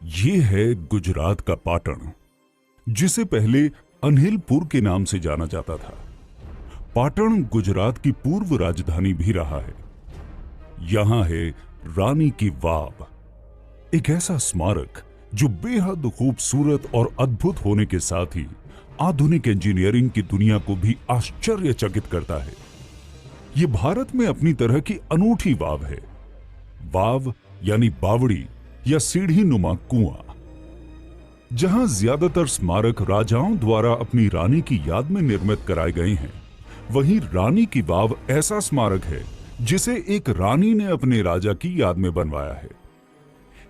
ये है गुजरात का पाटण, जिसे पहले अनिलपुर के नाम से जाना जाता था। पाटण गुजरात की पूर्व राजधानी भी रहा है। यहां है रानी की वाव, एक ऐसा स्मारक जो बेहद खूबसूरत और अद्भुत होने के साथ ही आधुनिक इंजीनियरिंग की दुनिया को भी आश्चर्यचकित करता है। यह भारत में अपनी तरह की अनूठी वाव है। वाव यानी बावड़ी या सीढ़ी नुमा कुआं। जहां ज्यादातर स्मारक राजाओं द्वारा अपनी रानी की याद में निर्मित कराए गए हैं, वहीं रानी की वाव ऐसा स्मारक है जिसे एक रानी ने अपने राजा की याद में बनवाया है।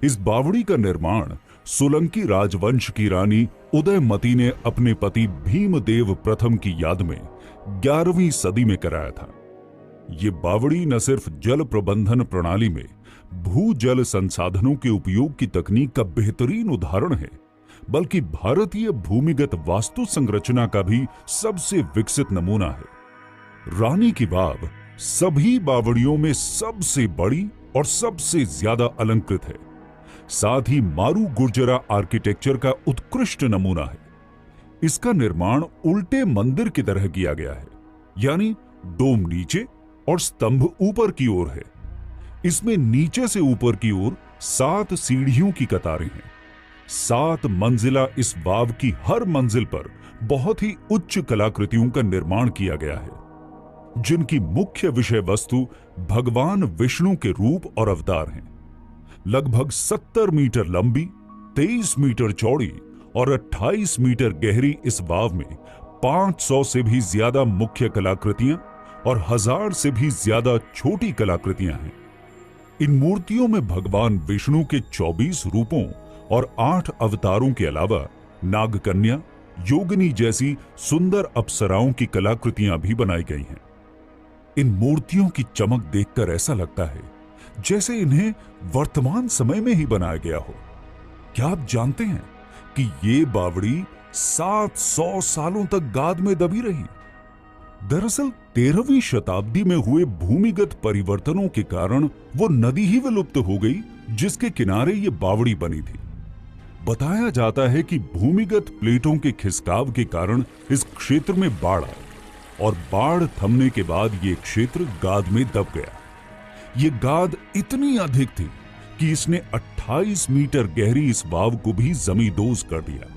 इस बावड़ी का निर्माण सोलंकी राजवंश की रानी उदयमती ने अपने पति भीमदेव प्रथम की याद में 11वीं सदी में कराया था। ये बावड़ी न सिर्फ जल प्रबंधन प्रणाली में भूजल संसाधनों के उपयोग की तकनीक का बेहतरीन उदाहरण है, बल्कि भारतीय भूमिगत वास्तु संरचना का भी सबसे विकसित नमूना है। रानी की वाव सभी बावड़ियों में सबसे बड़ी और सबसे ज्यादा अलंकृत है। साथ ही मारू गुर्जरा आर्किटेक्चर का उत्कृष्ट नमूना है। इसका निर्माण उल्टे मंदिर की तरह किया गया है, यानी डोम नीचे और स्तंभ ऊपर की ओर है। इसमें नीचे से ऊपर की ओर 7 सीढ़ियों की कतारें हैं। 7 मंजिला इस वाव की हर मंजिल पर बहुत ही उच्च कलाकृतियों का निर्माण किया गया है, जिनकी मुख्य विषय वस्तु भगवान विष्णु के रूप और अवतार हैं। लगभग 70 मीटर लंबी, 23 मीटर चौड़ी और 28 मीटर गहरी इस वाव में 500 से भी ज्यादा मुख्य कलाकृतियां और 1000 से भी ज्यादा छोटी कलाकृतियां हैं। इन मूर्तियों में भगवान विष्णु के 24 रूपों और 8 अवतारों के अलावा नागकन्या, योगिनी जैसी सुंदर अप्सराओं की कलाकृतियां भी बनाई गई हैं। इन मूर्तियों की चमक देखकर ऐसा लगता है जैसे इन्हें वर्तमान समय में ही बनाया गया हो। क्या आप जानते हैं कि ये बावड़ी 700 सालों तक गाद में दबी रही? दरअसल 13वीं शताब्दी में हुए भूमिगत परिवर्तनों के कारण वो नदी ही विलुप्त हो गई जिसके किनारे ये बावड़ी बनी थी। बताया जाता है कि भूमिगत प्लेटों के खिसकाव के कारण इस क्षेत्र में बाढ़ आई और बाढ़ थमने के बाद ये क्षेत्र गाद में दब गया। ये गाद इतनी अधिक थी कि इसने 28 मीटर गहरी इस वाव को भी जमींदोज कर दिया।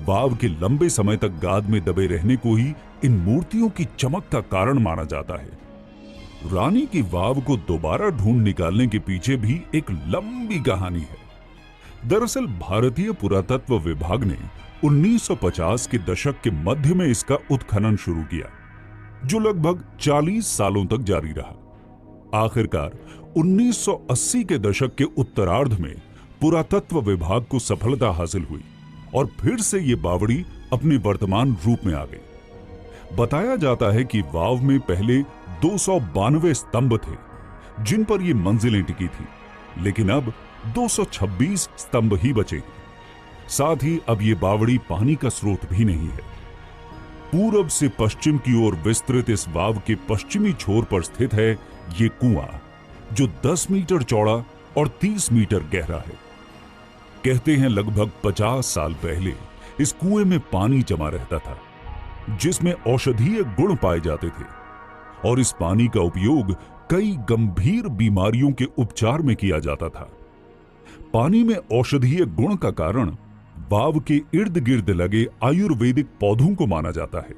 वाव के लंबे समय तक गाद में दबे रहने को ही इन मूर्तियों की चमक का कारण माना जाता है। रानी की वाव को दोबारा ढूंढ निकालने के पीछे भी एक लंबी कहानी है। दरअसल भारतीय पुरातत्व विभाग ने 1950 के दशक के मध्य में इसका उत्खनन शुरू किया, जो लगभग 40 सालों तक जारी रहा। आखिरकार 1980 के दशक के उत्तरार्ध में पुरातत्व विभाग को सफलता हासिल हुई और फिर से ये बावड़ी अपने वर्तमान रूप में आ गई। बताया जाता है कि वाव में पहले 292 स्तंभ थे जिन पर ये मंजिलें टिकी थी, लेकिन अब 226 स्तंभ ही बचे हैं। साथ ही अब ये बावड़ी पानी का स्रोत भी नहीं है। पूरब से पश्चिम की ओर विस्तृत इस वाव के पश्चिमी छोर पर स्थित है ये कुआं, जो 10 मीटर चौड़ा और 30 मीटर गहरा है। कहते हैं लगभग 50 साल पहले इस कुएं में पानी जमा रहता था, जिसमें औषधीय गुण पाए जाते थे और इस पानी का उपयोग कई गंभीर बीमारियों के उपचार में किया जाता था। पानी में औषधीय गुण का कारण वाव के इर्द गिर्द लगे आयुर्वेदिक पौधों को माना जाता है।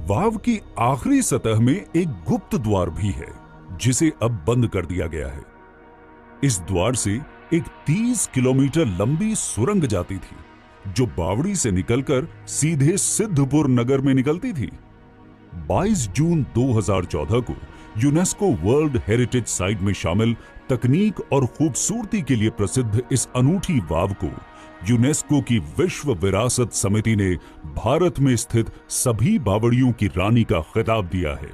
वाव की आखिरी सतह में एक गुप्त द्वार भी है, जिसे अब बंद कर दिया गया है। इस द्वार से एक 30 किलोमीटर लंबी सुरंग जाती थी, जो बावड़ी से निकलकर सीधे सिद्धपुर नगर में निकलती थी। 22 जून 2014 को यूनेस्को वर्ल्ड हेरिटेज साइट में शामिल तकनीक और खूबसूरती के लिए प्रसिद्ध इस अनूठी वाव को यूनेस्को की विश्व विरासत समिति ने भारत में स्थित सभी बावड़ियों की रानी का खिताब दिया है।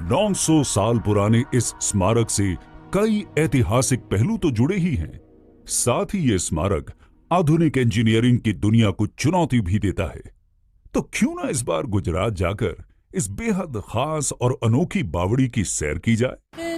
900 साल पुराने इस स्मारक से कई ऐतिहासिक पहलू तो जुड़े ही हैं। साथ ही ये स्मारक आधुनिक इंजीनियरिंग की दुनिया को चुनौती भी देता है। तो क्यों ना इस बार गुजरात जाकर इस बेहद खास और अनोखी बावड़ी की सैर की जाए।